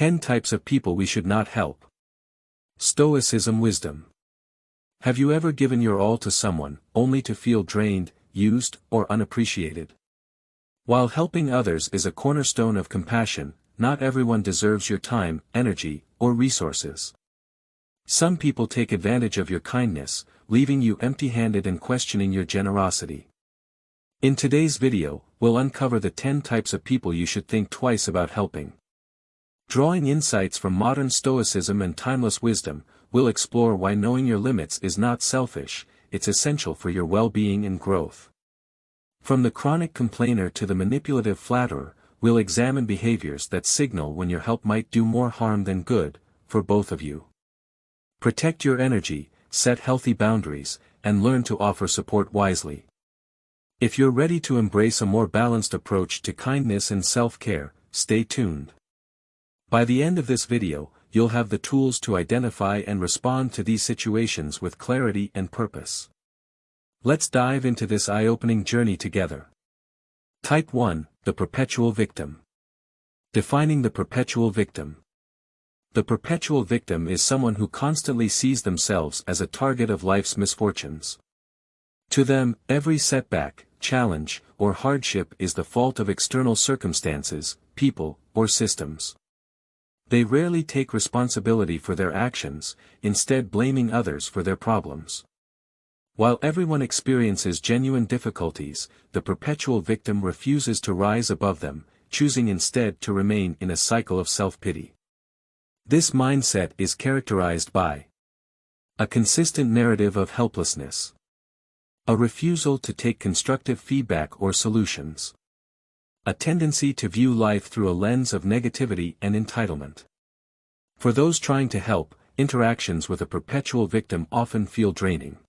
10 types of people we should not help. Stoicism wisdom. Have you ever given your all to someone, only to feel drained, used, or unappreciated? While helping others is a cornerstone of compassion, not everyone deserves your time, energy, or resources. Some people take advantage of your kindness, leaving you empty-handed and questioning your generosity. In today's video, we'll uncover the 10 types of people you should think twice about helping. Drawing insights from modern stoicism and timeless wisdom, we'll explore why knowing your limits is not selfish, it's essential for your well-being and growth. From the chronic complainer to the manipulative flatterer, we'll examine behaviors that signal when your help might do more harm than good, for both of you. Protect your energy, set healthy boundaries, and learn to offer support wisely. If you're ready to embrace a more balanced approach to kindness and self-care, stay tuned. By the end of this video, you'll have the tools to identify and respond to these situations with clarity and purpose. Let's dive into this eye-opening journey together. Type 1, the perpetual victim. Defining the perpetual victim. The perpetual victim is someone who constantly sees themselves as a target of life's misfortunes. To them, every setback, challenge, or hardship is the fault of external circumstances, people, or systems. They rarely take responsibility for their actions, instead blaming others for their problems. While everyone experiences genuine difficulties, the perpetual victim refuses to rise above them, choosing instead to remain in a cycle of self-pity. This mindset is characterized by a consistent narrative of helplessness, a refusal to take constructive feedback or solutions, a tendency to view life through a lens of negativity and entitlement. For those trying to help, interactions with a perpetual victim often feel draining.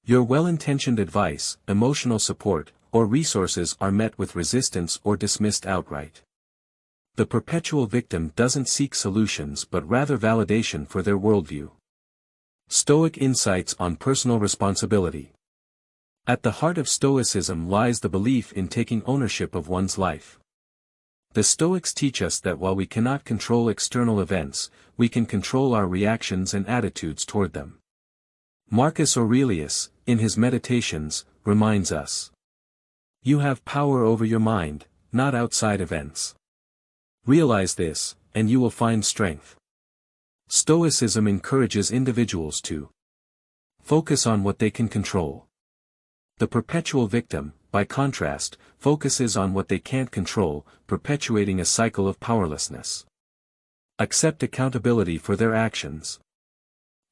Your well-intentioned advice, emotional support, or resources are met with resistance or dismissed outright. The perpetual victim doesn't seek solutions but rather validation for their worldview. Stoic insights on personal responsibility. At the heart of Stoicism lies the belief in taking ownership of one's life. The Stoics teach us that while we cannot control external events, we can control our reactions and attitudes toward them. Marcus Aurelius, in his Meditations, reminds us, "You have power over your mind, not outside events. Realize this, and you will find strength." Stoicism encourages individuals to focus on what they can control. The perpetual victim, by contrast, focuses on what they can't control, perpetuating a cycle of powerlessness. Accept accountability for their actions.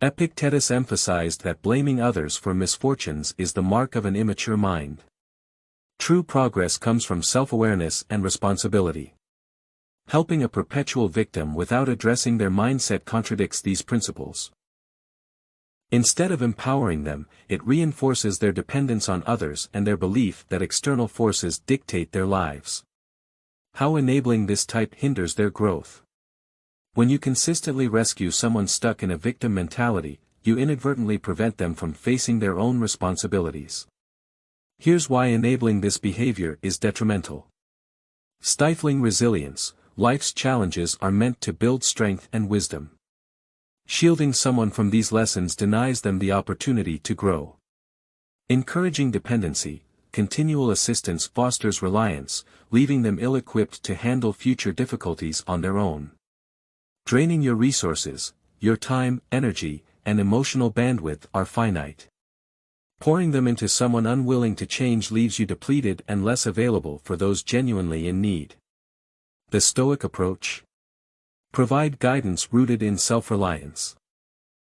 Epictetus emphasized that blaming others for misfortunes is the mark of an immature mind. True progress comes from self-awareness and responsibility. Helping a perpetual victim without addressing their mindset contradicts these principles. Instead of empowering them, it reinforces their dependence on others and their belief that external forces dictate their lives. How enabling this type hinders their growth. When you consistently rescue someone stuck in a victim mentality, you inadvertently prevent them from facing their own responsibilities. Here's why enabling this behavior is detrimental. Stifling resilience. Life's challenges are meant to build strength and wisdom. Shielding someone from these lessons denies them the opportunity to grow. Encouraging dependency. Continual assistance fosters reliance, leaving them ill-equipped to handle future difficulties on their own. Draining your resources. Your time, energy, and emotional bandwidth are finite. Pouring them into someone unwilling to change leaves you depleted and less available for those genuinely in need. The Stoic approach. Provide guidance rooted in self-reliance.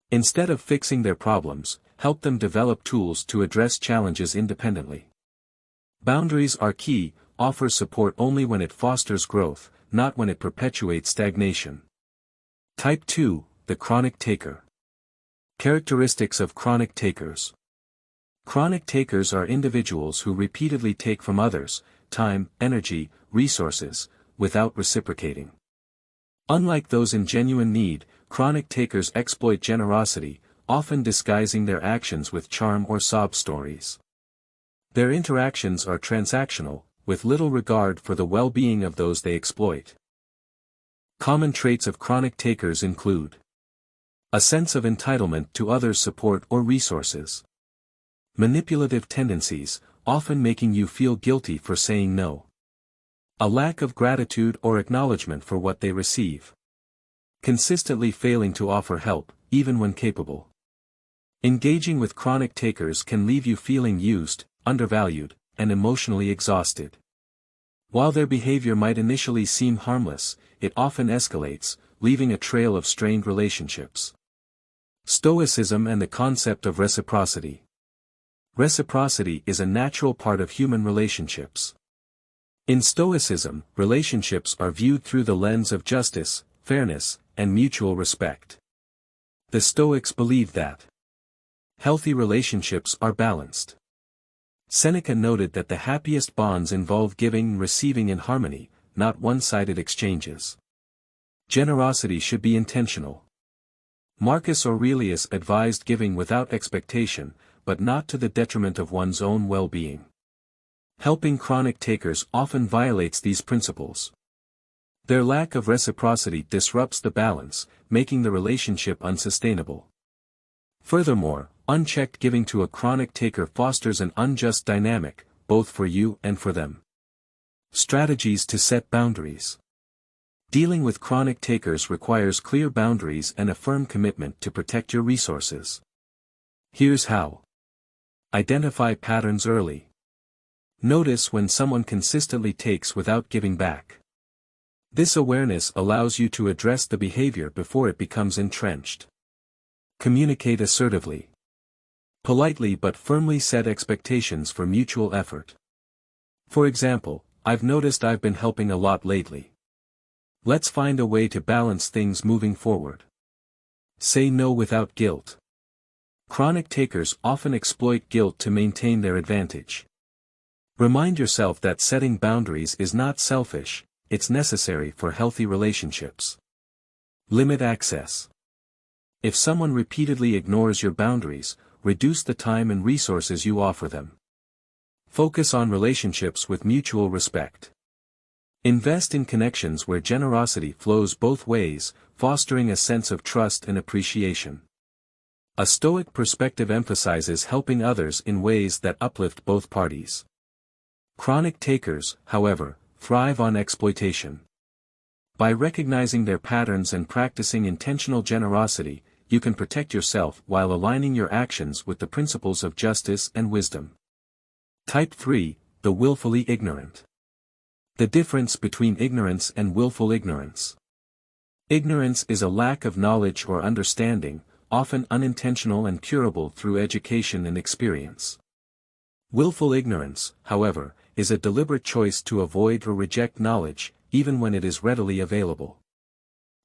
Instead of fixing their problems, help them develop tools to address challenges independently. Boundaries are key. Offer support only when it fosters growth, not when it perpetuates stagnation. Type 2, the chronic taker. Characteristics of chronic takers. Chronic takers are individuals who repeatedly take from others, time, energy, resources, without reciprocating. Unlike those in genuine need, chronic takers exploit generosity, often disguising their actions with charm or sob stories. Their interactions are transactional, with little regard for the well-being of those they exploit. Common traits of chronic takers include a sense of entitlement to others' support or resources. Manipulative tendencies, often making you feel guilty for saying no. A lack of gratitude or acknowledgement for what they receive. Consistently failing to offer help, even when capable. Engaging with chronic takers can leave you feeling used, undervalued, and emotionally exhausted. While their behavior might initially seem harmless, it often escalates, leaving a trail of strained relationships. Stoicism and the concept of reciprocity. Reciprocity is a natural part of human relationships. In Stoicism, relationships are viewed through the lens of justice, fairness, and mutual respect. The Stoics believe that healthy relationships are balanced. Seneca noted that the happiest bonds involve giving and receiving in harmony, not one-sided exchanges. Generosity should be intentional. Marcus Aurelius advised giving without expectation, but not to the detriment of one's own well-being. Helping chronic takers often violates these principles. Their lack of reciprocity disrupts the balance, making the relationship unsustainable. Furthermore, unchecked giving to a chronic taker fosters an unjust dynamic, both for you and for them. Strategies to set boundaries. Dealing with chronic takers requires clear boundaries and a firm commitment to protect your resources. Here's how. Identify patterns early. Notice when someone consistently takes without giving back. This awareness allows you to address the behavior before it becomes entrenched. Communicate assertively. Politely but firmly set expectations for mutual effort. For example, I've noticed I've been helping a lot lately. Let's find a way to balance things moving forward. Say no without guilt. Chronic takers often exploit guilt to maintain their advantage. Remind yourself that setting boundaries is not selfish, it's necessary for healthy relationships. Limit access. If someone repeatedly ignores your boundaries, reduce the time and resources you offer them. Focus on relationships with mutual respect. Invest in connections where generosity flows both ways, fostering a sense of trust and appreciation. A Stoic perspective emphasizes helping others in ways that uplift both parties. Chronic takers, however, thrive on exploitation. By recognizing their patterns and practicing intentional generosity, you can protect yourself while aligning your actions with the principles of justice and wisdom. Type 3, the willfully ignorant. The difference between ignorance and willful ignorance. Ignorance is a lack of knowledge or understanding, often unintentional and curable through education and experience. Willful ignorance, however, is a deliberate choice to avoid or reject knowledge, even when it is readily available.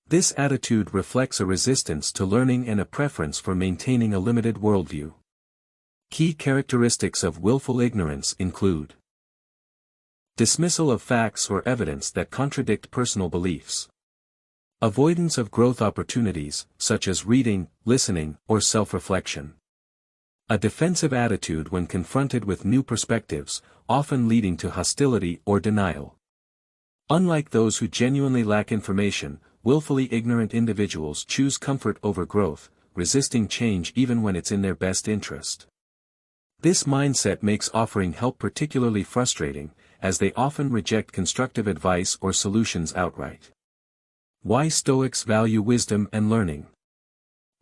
This attitude reflects a resistance to learning and a preference for maintaining a limited worldview. Key characteristics of willful ignorance include dismissal of facts or evidence that contradict personal beliefs. Avoidance of growth opportunities, such as reading, listening, or self-reflection. A defensive attitude when confronted with new perspectives, often leading to hostility or denial. Unlike those who genuinely lack information, willfully ignorant individuals choose comfort over growth, resisting change even when it's in their best interest. This mindset makes offering help particularly frustrating, as they often reject constructive advice or solutions outright. Why Stoics value wisdom and learning.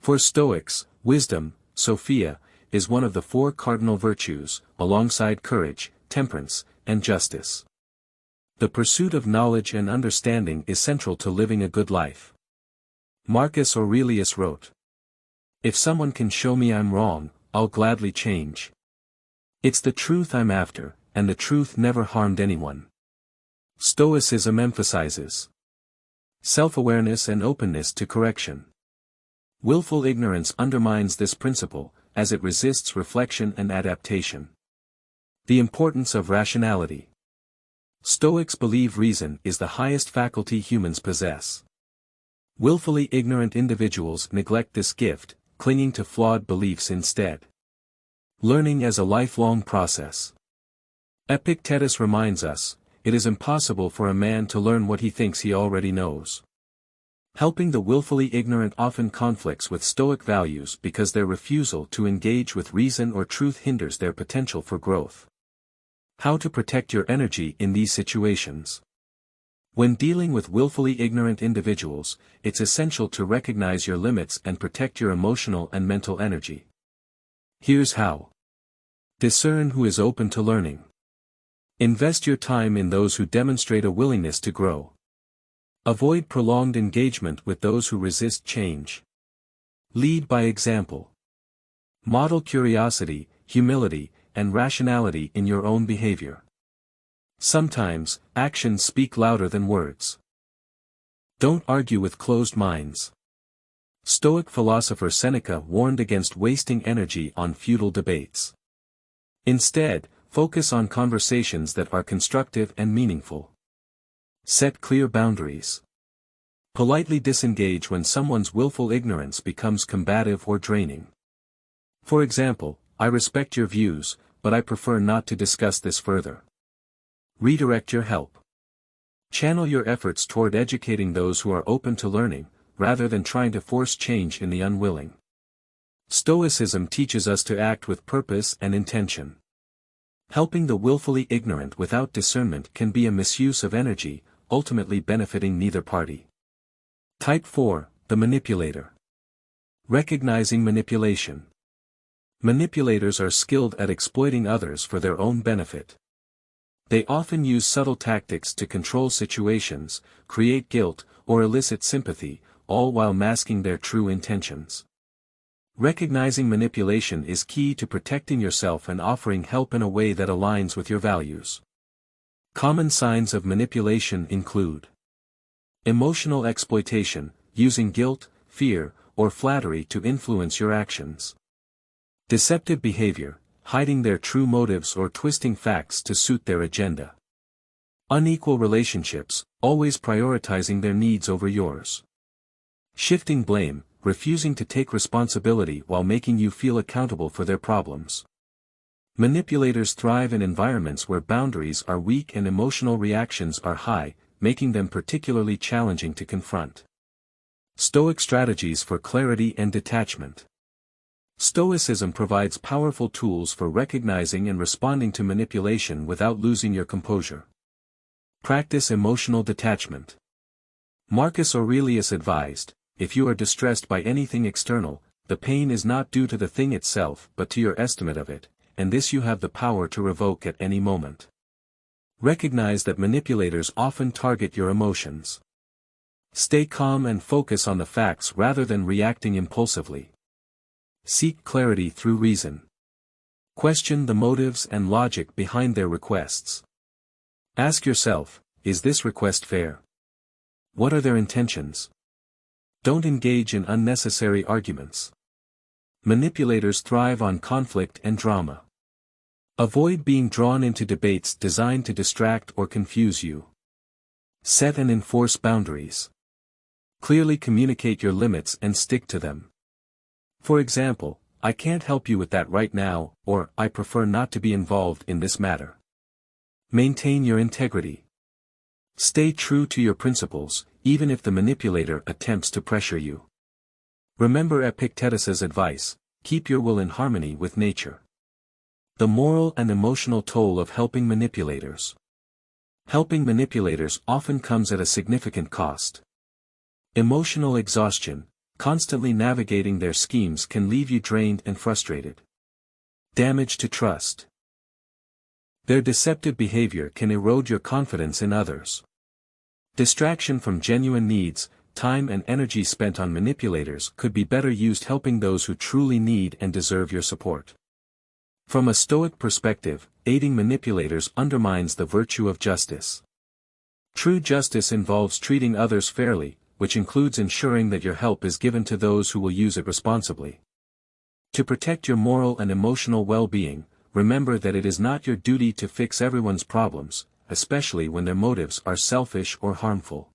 For Stoics, wisdom, Sophia, is one of the 4 cardinal virtues, alongside courage, temperance, and justice. The pursuit of knowledge and understanding is central to living a good life. Marcus Aurelius wrote, "If someone can show me I'm wrong, I'll gladly change. It's the truth I'm after, and the truth never harmed anyone." Stoicism emphasizes self-awareness and openness to correction. Willful ignorance undermines this principle, as it resists reflection and adaptation. The importance of rationality. Stoics believe reason is the highest faculty humans possess. Willfully ignorant individuals neglect this gift, clinging to flawed beliefs instead. Learning as a lifelong process. Epictetus reminds us, it is impossible for a man to learn what he thinks he already knows. Helping the willfully ignorant often conflicts with Stoic values because their refusal to engage with reason or truth hinders their potential for growth. How to protect your energy in these situations. When dealing with willfully ignorant individuals, it's essential to recognize your limits and protect your emotional and mental energy. Here's how. Discern who is open to learning. Invest your time in those who demonstrate a willingness to grow. Avoid prolonged engagement with those who resist change. Lead by example. Model curiosity, humility, and rationality in your own behavior. Sometimes, actions speak louder than words. Don't argue with closed minds. Stoic philosopher Seneca warned against wasting energy on futile debates. Instead, focus on conversations that are constructive and meaningful. Set clear boundaries. Politely disengage when someone's willful ignorance becomes combative or draining. For example, I respect your views, but I prefer not to discuss this further. Redirect your help. Channel your efforts toward educating those who are open to learning, rather than trying to force change in the unwilling. Stoicism teaches us to act with purpose and intention. Helping the willfully ignorant without discernment can be a misuse of energy, ultimately benefiting neither party. Type 4, the manipulator. Recognizing manipulation. Manipulators are skilled at exploiting others for their own benefit. They often use subtle tactics to control situations, create guilt, or elicit sympathy, all while masking their true intentions. Recognizing manipulation is key to protecting yourself and offering help in a way that aligns with your values. Common signs of manipulation include emotional exploitation, using guilt, fear, or flattery to influence your actions. Deceptive behavior, hiding their true motives or twisting facts to suit their agenda. Unequal relationships, always prioritizing their needs over yours. Shifting blame, refusing to take responsibility while making you feel accountable for their problems. Manipulators thrive in environments where boundaries are weak and emotional reactions are high, making them particularly challenging to confront. Stoic strategies for clarity and detachment. Stoicism provides powerful tools for recognizing and responding to manipulation without losing your composure. Practice emotional detachment. Marcus Aurelius advised, if you are distressed by anything external, the pain is not due to the thing itself but to your estimate of it, and this you have the power to revoke at any moment. Recognize that manipulators often target your emotions. Stay calm and focus on the facts rather than reacting impulsively. Seek clarity through reason. Question the motives and logic behind their requests. Ask yourself, is this request fair? What are their intentions? Don't engage in unnecessary arguments. Manipulators thrive on conflict and drama. Avoid being drawn into debates designed to distract or confuse you. Set and enforce boundaries. Clearly communicate your limits and stick to them. For example, I can't help you with that right now, or I prefer not to be involved in this matter. Maintain your integrity. Stay true to your principles, even if the manipulator attempts to pressure you. Remember Epictetus's advice, keep your will in harmony with nature. The moral and emotional toll of helping manipulators. Helping manipulators often comes at a significant cost. Emotional exhaustion, constantly navigating their schemes can leave you drained and frustrated. Damage to trust. Their deceptive behavior can erode your confidence in others. Distraction from genuine needs, time and energy spent on manipulators could be better used helping those who truly need and deserve your support. From a Stoic perspective, aiding manipulators undermines the virtue of justice. True justice involves treating others fairly, which includes ensuring that your help is given to those who will use it responsibly. To protect your moral and emotional well-being, remember that it is not your duty to fix everyone's problems, especially when their motives are selfish or harmful.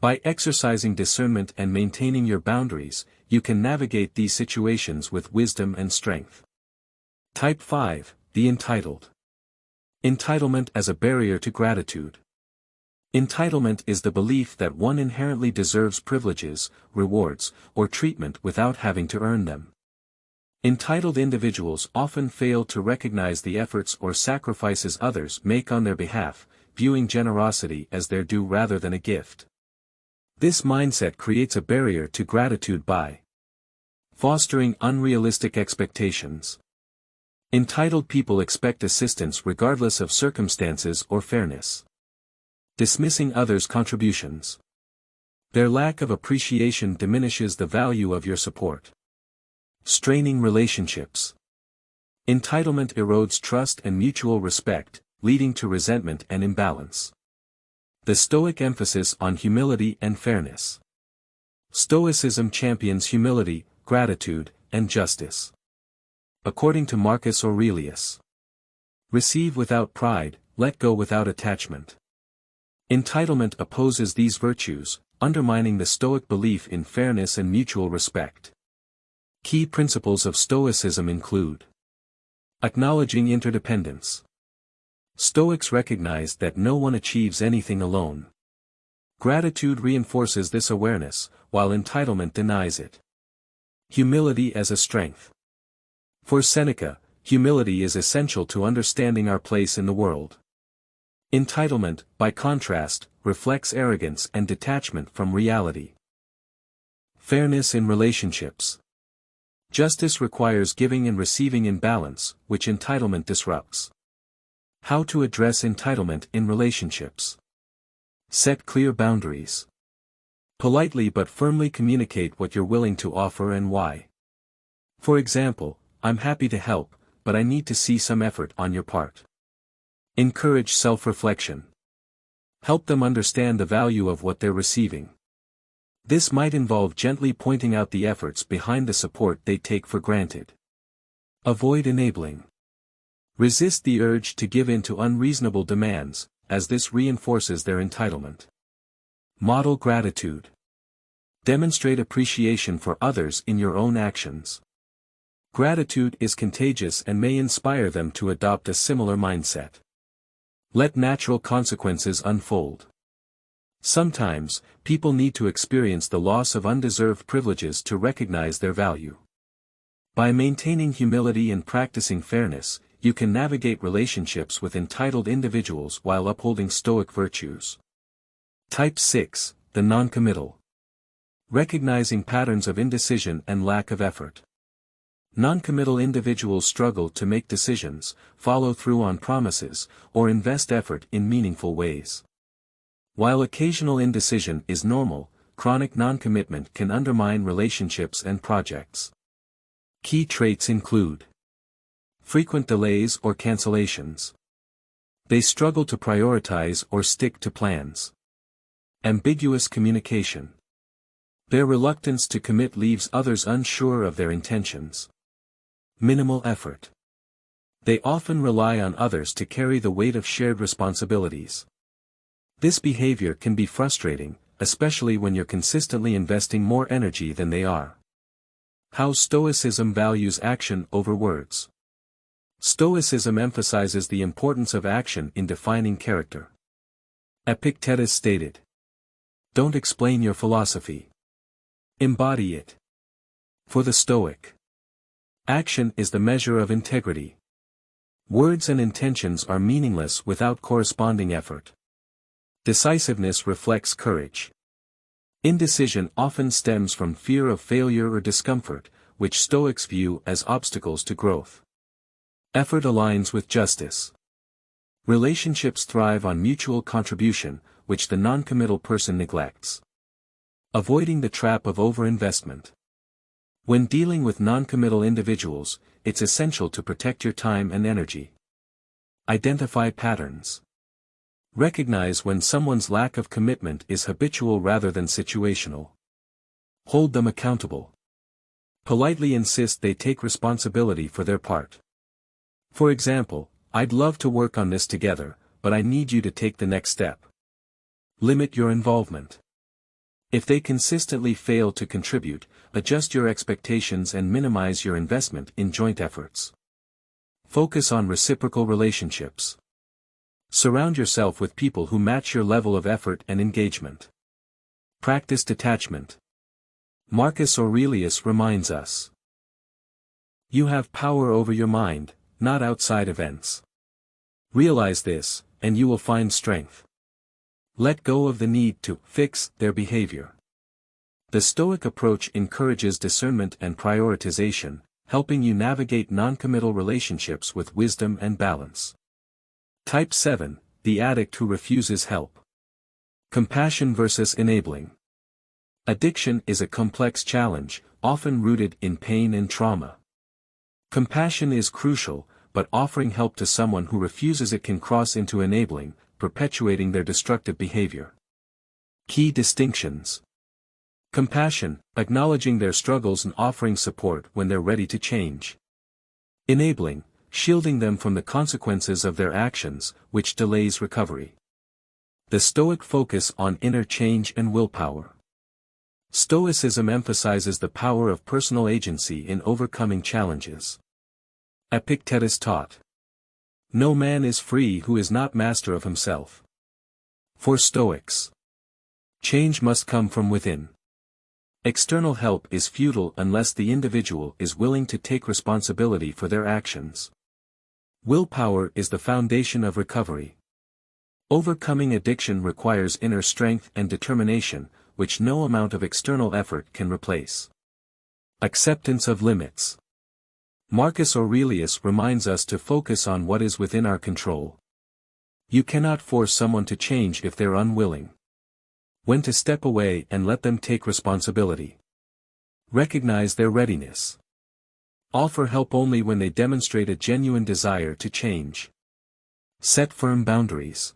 By exercising discernment and maintaining your boundaries, you can navigate these situations with wisdom and strength. Type 5, the entitled. Entitlement as a barrier to gratitude. Entitlement is the belief that one inherently deserves privileges, rewards, or treatment without having to earn them. Entitled individuals often fail to recognize the efforts or sacrifices others make on their behalf, viewing generosity as their due rather than a gift. This mindset creates a barrier to gratitude by fostering unrealistic expectations. Entitled people expect assistance regardless of circumstances or fairness. Dismissing others' contributions. Their lack of appreciation diminishes the value of your support. Straining relationships. Entitlement erodes trust and mutual respect, leading to resentment and imbalance. The Stoic emphasis on humility and fairness. Stoicism champions humility, gratitude, and justice. According to Marcus Aurelius. Receive without pride, let go without attachment. Entitlement opposes these virtues, undermining the Stoic belief in fairness and mutual respect. Key principles of Stoicism include acknowledging interdependence. Stoics recognize that no one achieves anything alone. Gratitude reinforces this awareness, while entitlement denies it. Humility as a strength. For Seneca, humility is essential to understanding our place in the world. Entitlement, by contrast, reflects arrogance and detachment from reality. Fairness in relationships. Justice requires giving and receiving in balance, which entitlement disrupts. How to address entitlement in relationships. Set clear boundaries. Politely but firmly communicate what you're willing to offer and why. For example, I'm happy to help, but I need to see some effort on your part. Encourage self-reflection. Help them understand the value of what they're receiving. This might involve gently pointing out the efforts behind the support they take for granted. Avoid enabling. Resist the urge to give in to unreasonable demands, as this reinforces their entitlement. Model gratitude. Demonstrate appreciation for others in your own actions. Gratitude is contagious and may inspire them to adopt a similar mindset. Let natural consequences unfold. Sometimes, people need to experience the loss of undeserved privileges to recognize their value. By maintaining humility and practicing fairness, you can navigate relationships with entitled individuals while upholding Stoic virtues. Type 6, the noncommittal. Recognizing patterns of indecision and lack of effort. Noncommittal individuals struggle to make decisions, follow through on promises, or invest effort in meaningful ways. While occasional indecision is normal, chronic noncommitment can undermine relationships and projects. Key traits include frequent delays or cancellations. They struggle to prioritize or stick to plans. Ambiguous communication. Their reluctance to commit leaves others unsure of their intentions. Minimal effort. They often rely on others to carry the weight of shared responsibilities. This behavior can be frustrating, especially when you're consistently investing more energy than they are. How Stoicism values action over words. Stoicism emphasizes the importance of action in defining character. Epictetus stated, "Don't explain your philosophy. Embody it." For the Stoic, action is the measure of integrity. Words and intentions are meaningless without corresponding effort. Decisiveness reflects courage. Indecision often stems from fear of failure or discomfort, which Stoics view as obstacles to growth. Effort aligns with justice. Relationships thrive on mutual contribution, which the noncommittal person neglects. Avoiding the trap of overinvestment. When dealing with noncommittal individuals, it's essential to protect your time and energy. Identify patterns. Recognize when someone's lack of commitment is habitual rather than situational. Hold them accountable. Politely insist they take responsibility for their part. For example, "I'd love to work on this together, but I need you to take the next step." Limit your involvement. If they consistently fail to contribute, adjust your expectations and minimize your investment in joint efforts. Focus on reciprocal relationships. Surround yourself with people who match your level of effort and engagement. Practice detachment. Marcus Aurelius reminds us. You have power over your mind, not outside events. Realize this, and you will find strength. Let go of the need to fix their behavior. The Stoic approach encourages discernment and prioritization, helping you navigate non-committal relationships with wisdom and balance. Type 7, the addict who refuses help. Compassion versus enabling. Addiction is a complex challenge, often rooted in pain and trauma. Compassion is crucial, but offering help to someone who refuses it can cross into enabling, perpetuating their destructive behavior. Key distinctions. Compassion, acknowledging their struggles and offering support when they're ready to change. Enabling, shielding them from the consequences of their actions, which delays recovery. The Stoic focus on inner change and willpower. Stoicism emphasizes the power of personal agency in overcoming challenges. Epictetus taught. No man is free who is not master of himself. For Stoics, change must come from within. External help is futile unless the individual is willing to take responsibility for their actions. Willpower is the foundation of recovery. Overcoming addiction requires inner strength and determination, which no amount of external effort can replace. Acceptance of limits. Marcus Aurelius reminds us to focus on what is within our control. You cannot force someone to change if they're unwilling. When to step away and let them take responsibility. Recognize their readiness. Offer help only when they demonstrate a genuine desire to change. Set firm boundaries.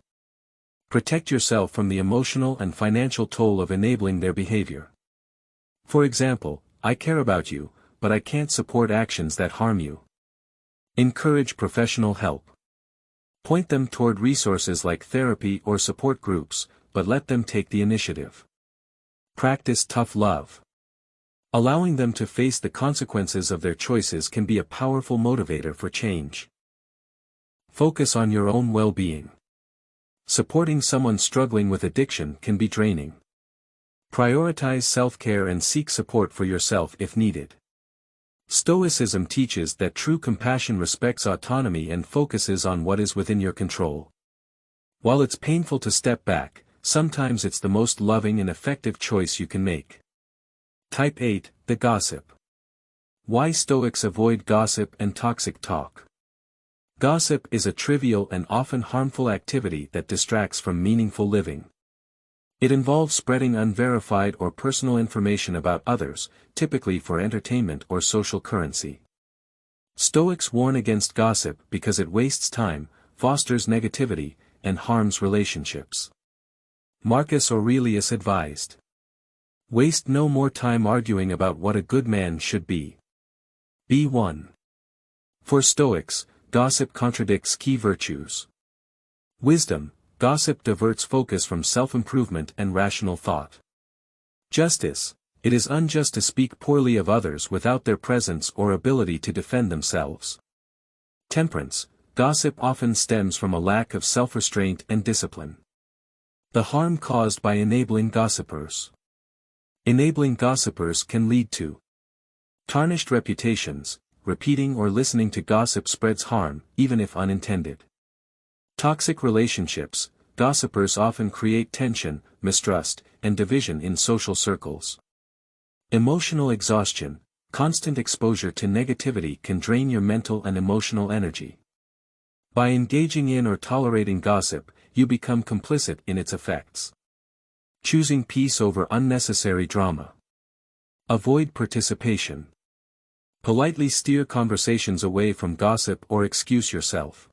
Protect yourself from the emotional and financial toll of enabling their behavior. For example, I care about you, but I can't support actions that harm you. Encourage professional help. Point them toward resources like therapy or support groups, but let them take the initiative. Practice tough love. Allowing them to face the consequences of their choices can be a powerful motivator for change. Focus on your own well-being. Supporting someone struggling with addiction can be draining. Prioritize self-care and seek support for yourself if needed. Stoicism teaches that true compassion respects autonomy and focuses on what is within your control. While it's painful to step back, sometimes it's the most loving and effective choice you can make. Type 8, the gossip. Why Stoics avoid gossip and toxic talk. Gossip is a trivial and often harmful activity that distracts from meaningful living. It involves spreading unverified or personal information about others, typically for entertainment or social currency. Stoics warn against gossip because it wastes time, fosters negativity, and harms relationships. Marcus Aurelius advised. Waste no more time arguing about what a good man should be. B1. For Stoics, gossip contradicts key virtues. Wisdom, gossip diverts focus from self-improvement and rational thought. Justice, it is unjust to speak poorly of others without their presence or ability to defend themselves. Temperance, gossip often stems from a lack of self-restraint and discipline. The harm caused by enabling gossipers. Enabling gossipers can lead to tarnished reputations. Repeating or listening to gossip spreads harm, even if unintended. Toxic relationships, gossipers often create tension, mistrust, and division in social circles. Emotional exhaustion, constant exposure to negativity can drain your mental and emotional energy. By engaging in or tolerating gossip, you become complicit in its effects. Choosing peace over unnecessary drama. Avoid participation. Politely steer conversations away from gossip or excuse yourself.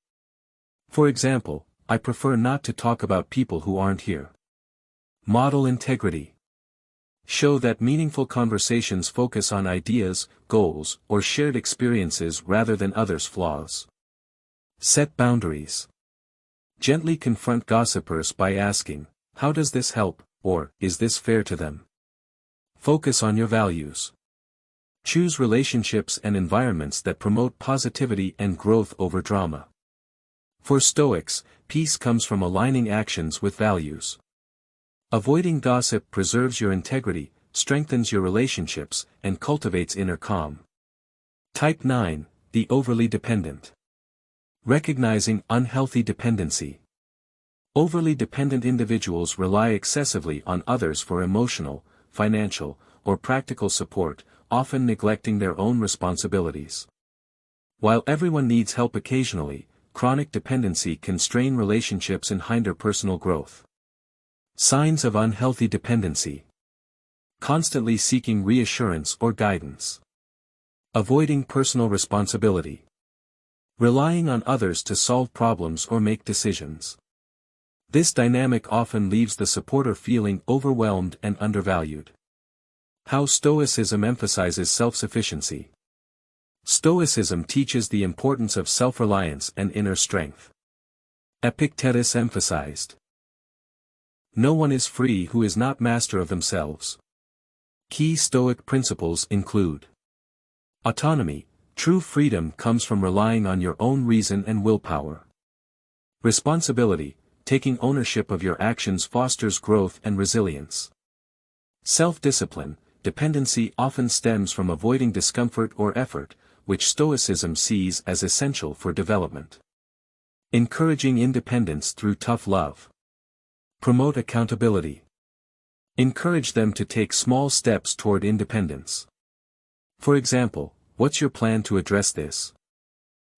For example, I prefer not to talk about people who aren't here. Model integrity. Show that meaningful conversations focus on ideas, goals, or shared experiences rather than others' flaws. Set boundaries. Gently confront gossipers by asking, "How does this help?" or "Is this fair to them?" Focus on your values. Choose relationships and environments that promote positivity and growth over drama. For Stoics, peace comes from aligning actions with values. Avoiding gossip preserves your integrity, strengthens your relationships, and cultivates inner calm. Type 9, the overly dependent. Recognizing unhealthy dependency. Overly dependent individuals rely excessively on others for emotional, financial, or practical support, often neglecting their own responsibilities. While everyone needs help occasionally, chronic dependency can strain relationships and hinder personal growth. Signs of unhealthy dependency. Constantly seeking reassurance or guidance. Avoiding personal responsibility. Relying on others to solve problems or make decisions. This dynamic often leaves the supporter feeling overwhelmed and undervalued. How Stoicism emphasizes self-sufficiency. Stoicism teaches the importance of self-reliance and inner strength. Epictetus emphasized, "No one is free who is not master of themselves." Key Stoic principles include autonomy. True freedom comes from relying on your own reason and willpower. Responsibility. Taking ownership of your actions fosters growth and resilience. Self-discipline. Dependency often stems from avoiding discomfort or effort, which Stoicism sees as essential for development. Encouraging independence through tough love. Promote accountability. Encourage them to take small steps toward independence. For example, what's your plan to address this?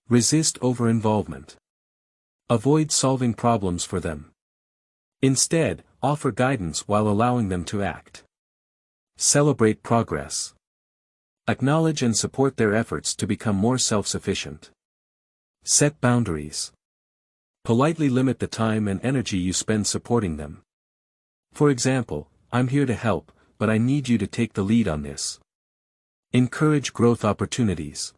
Resist over-involvement. Avoid solving problems for them. Instead, offer guidance while allowing them to act. Celebrate progress. Acknowledge and support their efforts to become more self-sufficient. Set boundaries. Politely limit the time and energy you spend supporting them. For example, "I'm here to help, but I need you to take the lead on this." Encourage growth opportunities.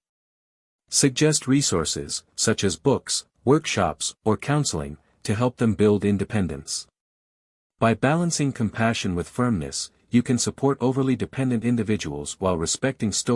Suggest resources, such as books, workshops, or counseling, to help them build independence. By balancing compassion with firmness, you can support overly dependent individuals while respecting Stoic